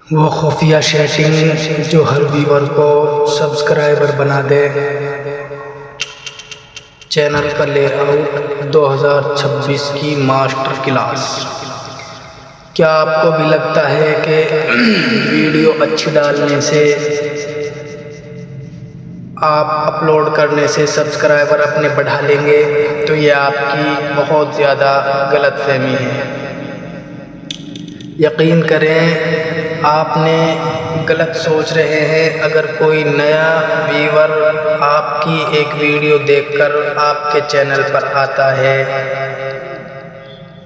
وہ خفیہ سیٹنگ جو ہر ویور کو سبسکرائبر بنا دے۔ چینل کا لے آؤٹ 2026 کی ماسٹر کلاس۔ کیا آپ کو بھی لگتا ہے کہ ویڈیو اچھی ڈالنے سے، آپ اپلوڈ کرنے سے سبسکرائبر اپنے بڑھا لیں گے؟ تو یہ آپ کی بہت زیادہ غلط فہمی ہے۔ یقین کریں آپ نے غلط سوچ رہے ہیں۔ اگر کوئی نیا ویور آپ کی ایک ویڈیو دیکھ کر آپ کے چینل پر آتا ہے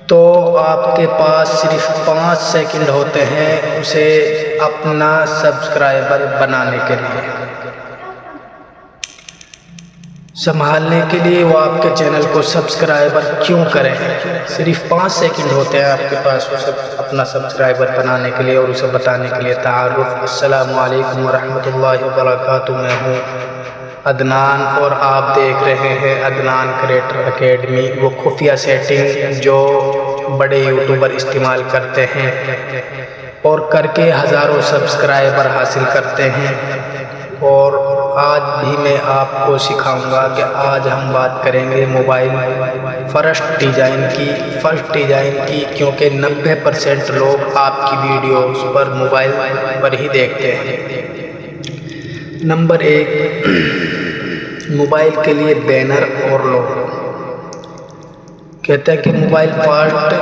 تو آپ کے پاس صرف 5 سیکنڈ ہوتے ہیں اسے اپنا سبسکرائبر بنانے کے لیے، سنبھالنے کے لیے۔ وہ آپ کے چینل کو سبسکرائبر کیوں کریں؟ صرف 5 سیکنڈ ہوتے ہیں آپ کے پاس اسے اپنا سبسکرائبر بنانے کے لیے اور اسے بتانے کے لیے۔ تعارف: السلام علیکم ورحمۃ اللہ وبرکاتہ۔ میں ہوں عدنان اور آپ دیکھ رہے ہیں عدنان کریٹر اکیڈمی۔ وہ خفیہ سیٹنگ جو بڑے یوٹیوبر استعمال کرتے ہیں اور کر کے ہزاروں سبسکرائبر حاصل کرتے ہیں، اور آج بھی میں آپ کو سکھاؤں گا کہ آج ہم بات کریں گے موبائل فرسٹ ڈیزائن کی، کیونکہ 90% لوگ آپ کی ویڈیوز پر موبائل پر ہی دیکھتے ہیں۔ نمبر 1، موبائل کے لیے بینر اور لوگو۔ کہتے ہیں کہ موبائل فاسٹ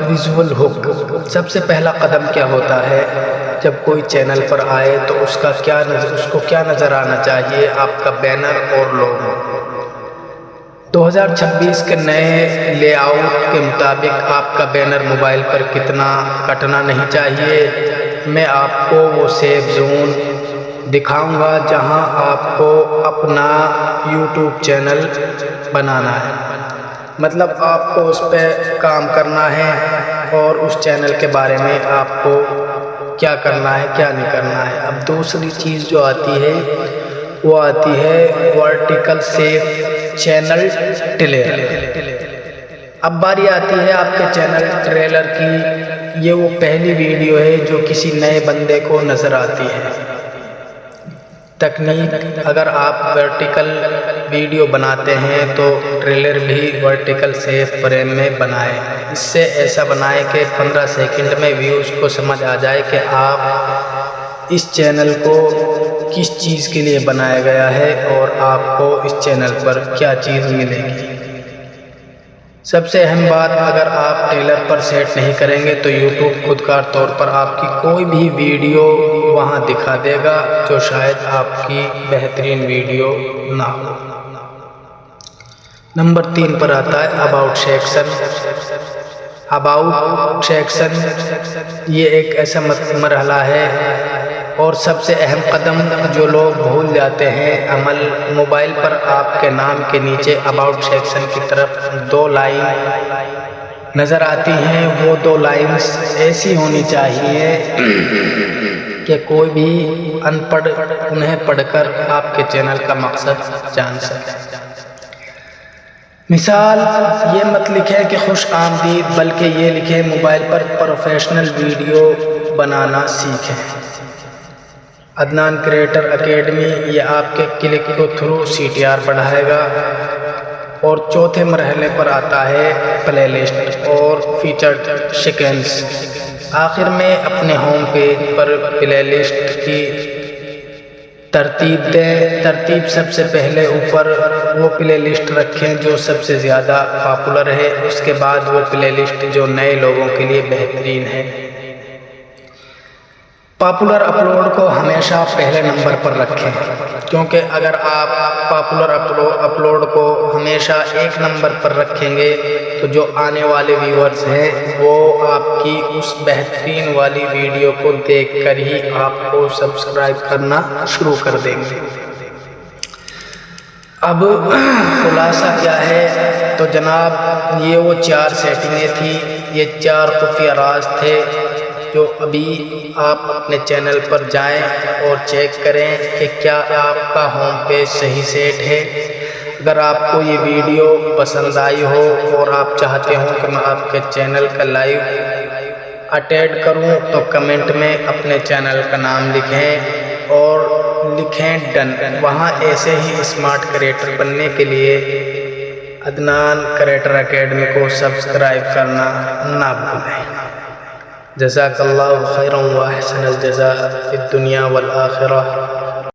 ویژول ہک۔ سب سے پہلا قدم کیا ہوتا ہے جب کوئی چینل پر آئے تو اس کو کیا نظر آنا چاہیے؟ آپ کا بینر اور لوگو۔ 2026 کے نئے لے آؤٹ کے مطابق آپ کا بینر موبائل پر کتنا کٹنا نہیں چاہیے۔ میں آپ کو وہ سیف زون دکھاؤں گا جہاں آپ کو اپنا یوٹیوب چینل بنانا ہے، مطلب آپ کو اس پہ کام کرنا ہے اور اس چینل کے بارے میں آپ کو کیا کرنا ہے کیا نہیں کرنا ہے۔ اب دوسری چیز جو آتی ہے وہ آتی ہے ورٹیکل سیف چینل ٹریلر۔ اب باری آتی ہے آپ کے چینل ٹریلر کی۔ یہ وہ پہلی ویڈیو ہے جو کسی نئے بندے کو نظر آتی ہے۔ تکنیک: اگر آپ ورٹیکل ویڈیو بناتے ہیں تو ٹریلر بھی ورٹیکل سیف فریم میں بنائیں۔ اس سے ایسا بنائیں کہ 15 سیکنڈ میں ویوز کو سمجھ آ جائے کہ آپ اس چینل کو کس چیز کے لیے بنایا گیا ہے اور آپ کو اس چینل پر کیا چیز ملے گی۔ سب سے اہم بات، اگر آپ ٹریلر پر سیٹ نہیں کریں گے تو یوٹیوب خودکار طور پر آپ کی کوئی بھی ویڈیو وہاں دکھا دے گا جو شاید آپ کی بہترین ویڈیو نہ ہو۔ نمبر 3 پر آتا ہے اباؤٹ سیکشن۔ اباؤٹ سیکشن یہ ایک ایسا مرحلہ ہے اور سب سے اہم قدم جو لوگ بھول جاتے ہیں عمل۔ موبائل پر آپ کے نام کے نیچے اباؤٹ سیکشن کی طرف 2 لائن نظر آتی ہیں۔ وہ 2 لائنز ایسی ہونی چاہیے کہ کوئی بھی ان پڑھ انہیں پڑھ کر آپ کے چینل کا مقصد جان سکے۔ مثال، یہ مت لکھیں کہ خوش آمدید، بلکہ یہ لکھیں موبائل پر پروفیشنل ویڈیو بنانا سیکھیں۔ عدنان کریٹر اکیڈمی یہ آپ کے کلک کے تھرو CTR بڑھائے گا۔ اور چوتھے مرحلے پر آتا ہے پلے لسٹ اور فیچرڈ سیکوینس۔ آخر میں اپنے ہوم پیج پر پلے لسٹ کی ترتیب دیں۔ ترتیب: سب سے پہلے اوپر وہ پلے لسٹ رکھیں جو سب سے زیادہ پاپولر ہے، اس کے بعد وہ پلے لسٹ جو نئے لوگوں کے لیے بہترین ہے۔ پاپولر اپلوڈ کو ہمیشہ پہلے نمبر پر رکھیں، کیونکہ اگر آپ پاپولر اپلوڈ کو ہمیشہ 1 نمبر پر رکھیں گے تو جو آنے والے ویورز ہیں وہ آپ کی اس بہترین والی ویڈیو کو دیکھ کر ہی آپ کو سبسکرائب کرنا شروع کر دیں گے۔ اب خلاصہ کیا ہے؟ تو جناب یہ وہ 4 سیٹنگیں تھیں، یہ 4 خفیہ راز تھے جو ابھی آپ اپنے چینل پر جائیں اور چیک کریں کہ کیا آپ کا ہوم پیج صحیح سیٹ ہے۔ اگر آپ کو یہ ویڈیو پسند آئی ہو اور آپ چاہتے ہوں کہ میں آپ کے چینل کا لائیو اٹیڈ کروں تو کمنٹ میں اپنے چینل کا نام لکھیں اور لکھیں ڈن۔ وہاں ایسے ہی اسمارٹ کریٹر بننے کے لیے عدنان کریٹر اکیڈمی کو سبسکرائب کرنا نہ بھولیں۔ جزاک اللہ خیرا و احسن الجزاء فی الدنیا والآخرہ۔